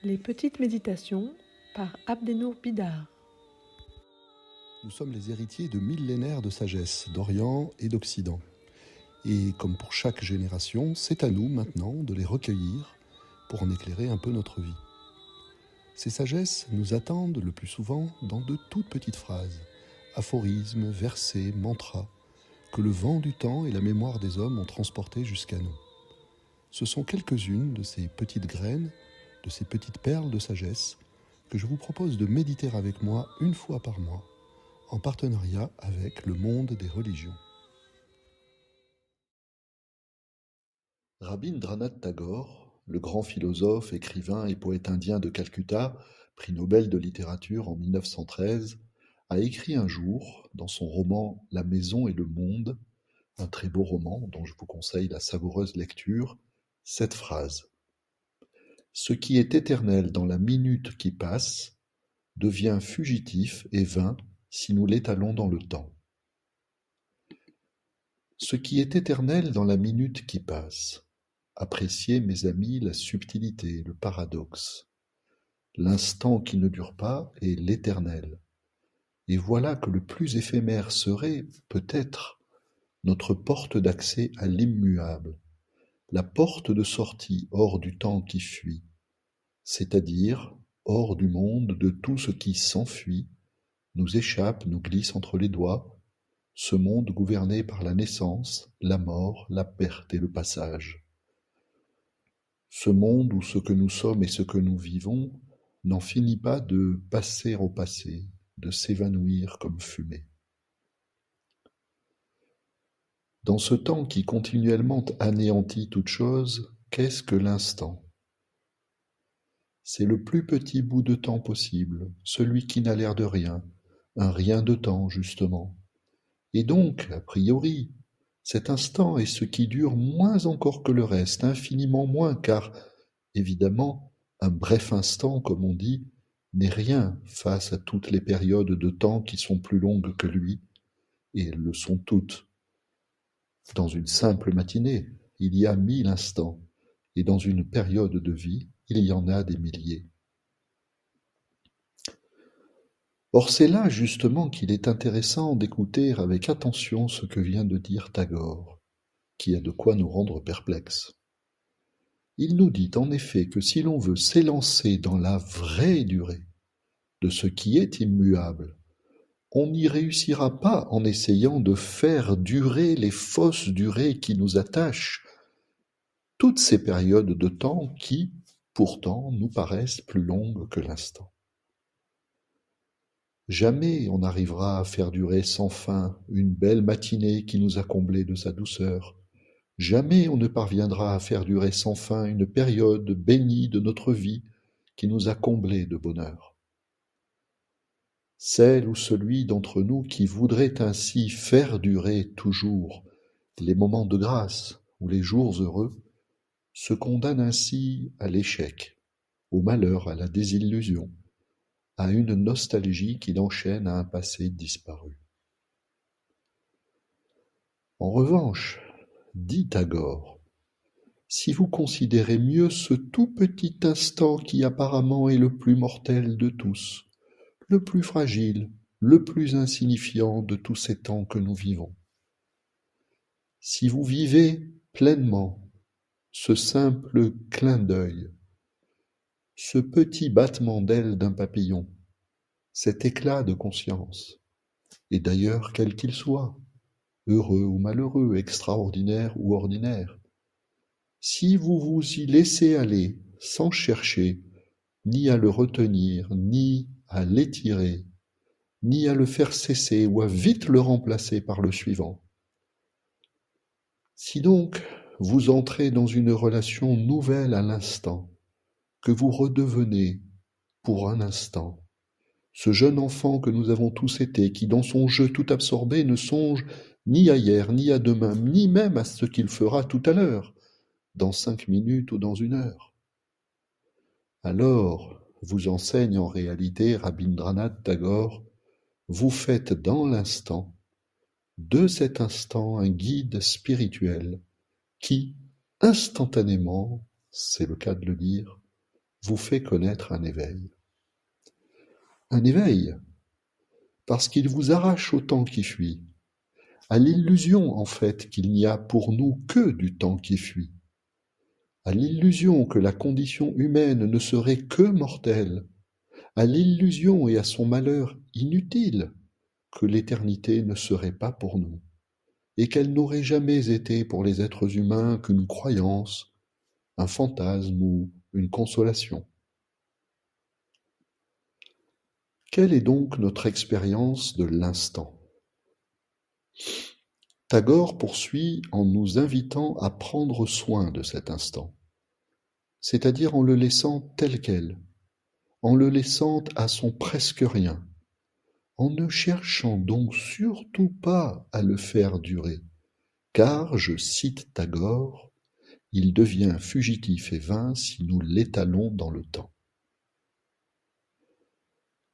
Les petites méditations par Abdenour Bidar. Nous sommes les héritiers de millénaires de sagesse d'Orient et d'Occident. Et comme pour chaque génération, c'est à nous maintenant de les recueillir pour en éclairer un peu notre vie. Ces sagesses nous attendent le plus souvent dans de toutes petites phrases, aphorismes, versets, mantras, que le vent du temps et la mémoire des hommes ont transportés jusqu'à nous. Ce sont quelques-unes de ces petites graines, de ces petites perles de sagesse que je vous propose de méditer avec moi une fois par mois, en partenariat avec le monde des religions. Rabindranath Tagore, le grand philosophe, écrivain et poète indien de Calcutta, prix Nobel de littérature en 1913, a écrit un jour, dans son roman La maison et le monde, un très beau roman dont je vous conseille la savoureuse lecture, cette phrase. Ce qui est éternel dans la minute qui passe devient fugitif et vain si nous l'étalons dans le temps. Ce qui est éternel dans la minute qui passe. Appréciez, mes amis, la subtilité, le paradoxe. L'instant qui ne dure pas est l'éternel. Et voilà que le plus éphémère serait, peut-être, notre porte d'accès à l'immuable, la porte de sortie hors du temps qui fuit, c'est-à-dire hors du monde de tout ce qui s'enfuit, nous échappe, nous glisse entre les doigts, ce monde gouverné par la naissance, la mort, la perte et le passage. Ce monde où ce que nous sommes et ce que nous vivons n'en finit pas de passer au passé, de s'évanouir comme fumée. Dans ce temps qui continuellement anéantit toute chose, qu'est-ce que l'instant ? C'est le plus petit bout de temps possible, celui qui n'a l'air de rien, un rien de temps justement. Et donc, a priori, cet instant est ce qui dure moins encore que le reste, infiniment moins, car, évidemment, un bref instant, comme on dit, n'est rien face à toutes les périodes de temps qui sont plus longues que lui, et elles le sont toutes. Dans une simple matinée, il y a 1000 instants, et dans une période de vie, il y en a des milliers. Or c'est là justement qu'il est intéressant d'écouter avec attention ce que vient de dire Tagore, qui a de quoi nous rendre perplexes. Il nous dit en effet que si l'on veut s'élancer dans la vraie durée de ce qui est immuable, on n'y réussira pas en essayant de faire durer les fausses durées qui nous attachent, toutes ces périodes de temps qui, pourtant, nous paraissent plus longues que l'instant. Jamais on n'arrivera à faire durer sans fin une belle matinée qui nous a comblés de sa douceur. Jamais on ne parviendra à faire durer sans fin une période bénie de notre vie qui nous a comblés de bonheur. Celle ou celui d'entre nous qui voudrait ainsi faire durer toujours les moments de grâce ou les jours heureux se condamne ainsi à l'échec, au malheur, à la désillusion, à une nostalgie qui l'enchaîne à un passé disparu. En revanche, dit Tagore, si vous considérez mieux ce tout petit instant qui apparemment est le plus mortel de tous, le plus fragile, le plus insignifiant de tous ces temps que nous vivons, si vous vivez pleinement ce simple clin d'œil, ce petit battement d'aile d'un papillon, cet éclat de conscience, et d'ailleurs quel qu'il soit, heureux ou malheureux, extraordinaire ou ordinaire, si vous vous y laissez aller sans chercher ni à le retenir, ni à l'étirer, ni à le faire cesser ou à vite le remplacer par le suivant, si donc vous entrez dans une relation nouvelle à l'instant, que vous redevenez, pour un instant, ce jeune enfant que nous avons tous été, qui dans son jeu tout absorbé ne songe ni à hier, ni à demain, ni même à ce qu'il fera tout à l'heure, dans 5 minutes ou dans 1 heure. Alors, vous enseigne en réalité Rabindranath Tagore, vous faites dans l'instant, de cet instant, un guide spirituel qui, instantanément, c'est le cas de le dire, vous fait connaître un éveil. Un éveil, parce qu'il vous arrache au temps qui fuit, à l'illusion en fait qu'il n'y a pour nous que du temps qui fuit, à l'illusion que la condition humaine ne serait que mortelle, à l'illusion et à son malheur inutile que l'éternité ne serait pas pour nous, et qu'elle n'aurait jamais été pour les êtres humains qu'une croyance, un fantasme ou une consolation. Quelle est donc notre expérience de l'instant ? Tagore poursuit en nous invitant à prendre soin de cet instant, c'est-à-dire en le laissant tel quel, en le laissant à son presque rien, en ne cherchant donc surtout pas à le faire durer, car, je cite Tagore, il devient fugitif et vain si nous l'étalons dans le temps.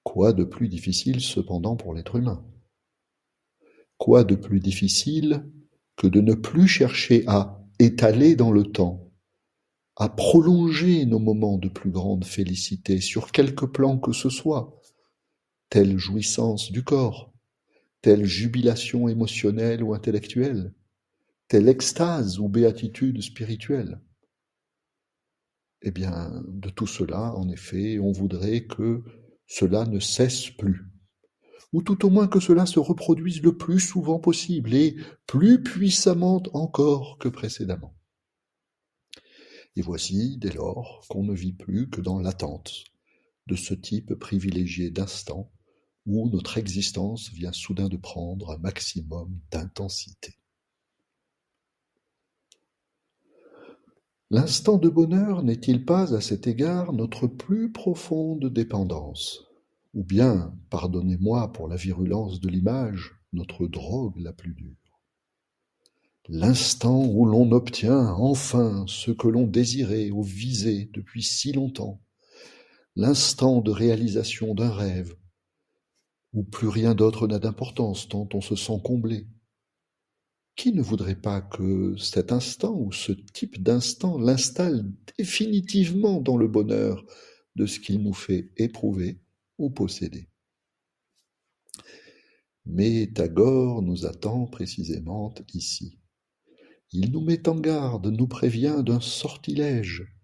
Quoi de plus difficile cependant pour l'être humain ? Quoi de plus difficile que de ne plus chercher à étaler dans le temps, à prolonger nos moments de plus grande félicité sur quelque plan que ce soit, telle jouissance du corps, telle jubilation émotionnelle ou intellectuelle, telle extase ou béatitude spirituelle. Eh bien, de tout cela, en effet, on voudrait que cela ne cesse plus, ou tout au moins que cela se reproduise le plus souvent possible et plus puissamment encore que précédemment. Et voici, dès lors, qu'on ne vit plus que dans l'attente de ce type privilégié d'instant où notre existence vient soudain de prendre un maximum d'intensité. L'instant de bonheur n'est-il pas à cet égard notre plus profonde dépendance, ou bien, pardonnez-moi pour la virulence de l'image, notre drogue la plus dure? L'instant où l'on obtient enfin ce que l'on désirait ou visait depuis si longtemps, l'instant de réalisation d'un rêve, où plus rien d'autre n'a d'importance tant on se sent comblé. Qui ne voudrait pas que cet instant ou ce type d'instant l'installe définitivement dans le bonheur de ce qu'il nous fait éprouver ou posséder? Mais Tagore nous attend précisément ici. Il nous met en garde, nous prévient d'un sortilège,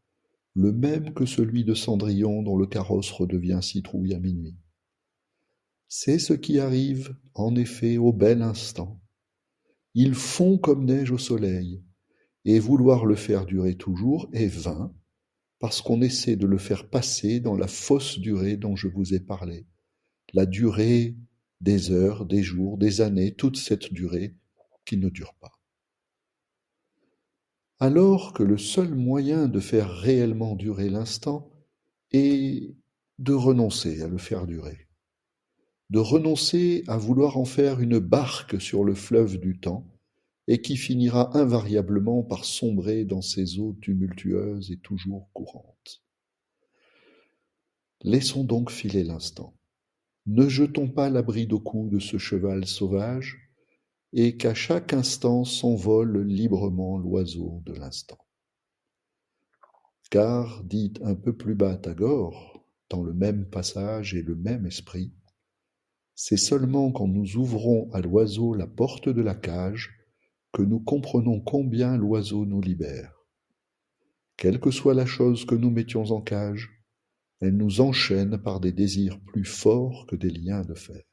le même que celui de Cendrillon dont le carrosse redevient citrouille à minuit. C'est ce qui arrive, en effet, au bel instant. Il fond comme neige au soleil, et vouloir le faire durer toujours est vain, parce qu'on essaie de le faire passer dans la fausse durée dont je vous ai parlé, la durée des heures, des jours, des années, toute cette durée qui ne dure pas. Alors que le seul moyen de faire réellement durer l'instant est de renoncer à le faire durer, de renoncer à vouloir en faire une barque sur le fleuve du temps, et qui finira invariablement par sombrer dans ces eaux tumultueuses et toujours courantes. Laissons donc filer l'instant. Ne jetons pas la bride au cou de ce cheval sauvage, et qu'à chaque instant s'envole librement l'oiseau de l'instant. Car, dit un peu plus bas Tagore, dans le même passage et le même esprit, c'est seulement quand nous ouvrons à l'oiseau la porte de la cage que nous comprenons combien l'oiseau nous libère. Quelle que soit la chose que nous mettions en cage, elle nous enchaîne par des désirs plus forts que des liens de fer.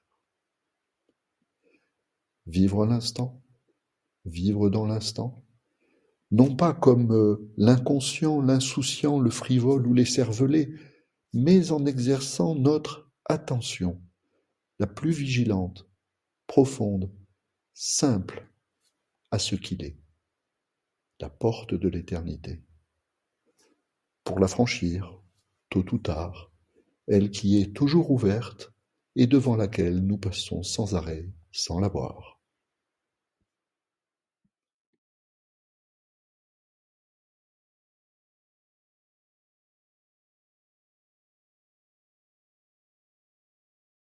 Vivre l'instant, vivre dans l'instant, non pas comme l'inconscient, l'insouciant, le frivole ou l'écervelé, mais en exerçant notre attention, la plus vigilante, profonde, simple, à ce qu'il est, la porte de l'éternité. Pour la franchir, tôt ou tard, elle qui est toujours ouverte et devant laquelle nous passons sans arrêt, sans la voir.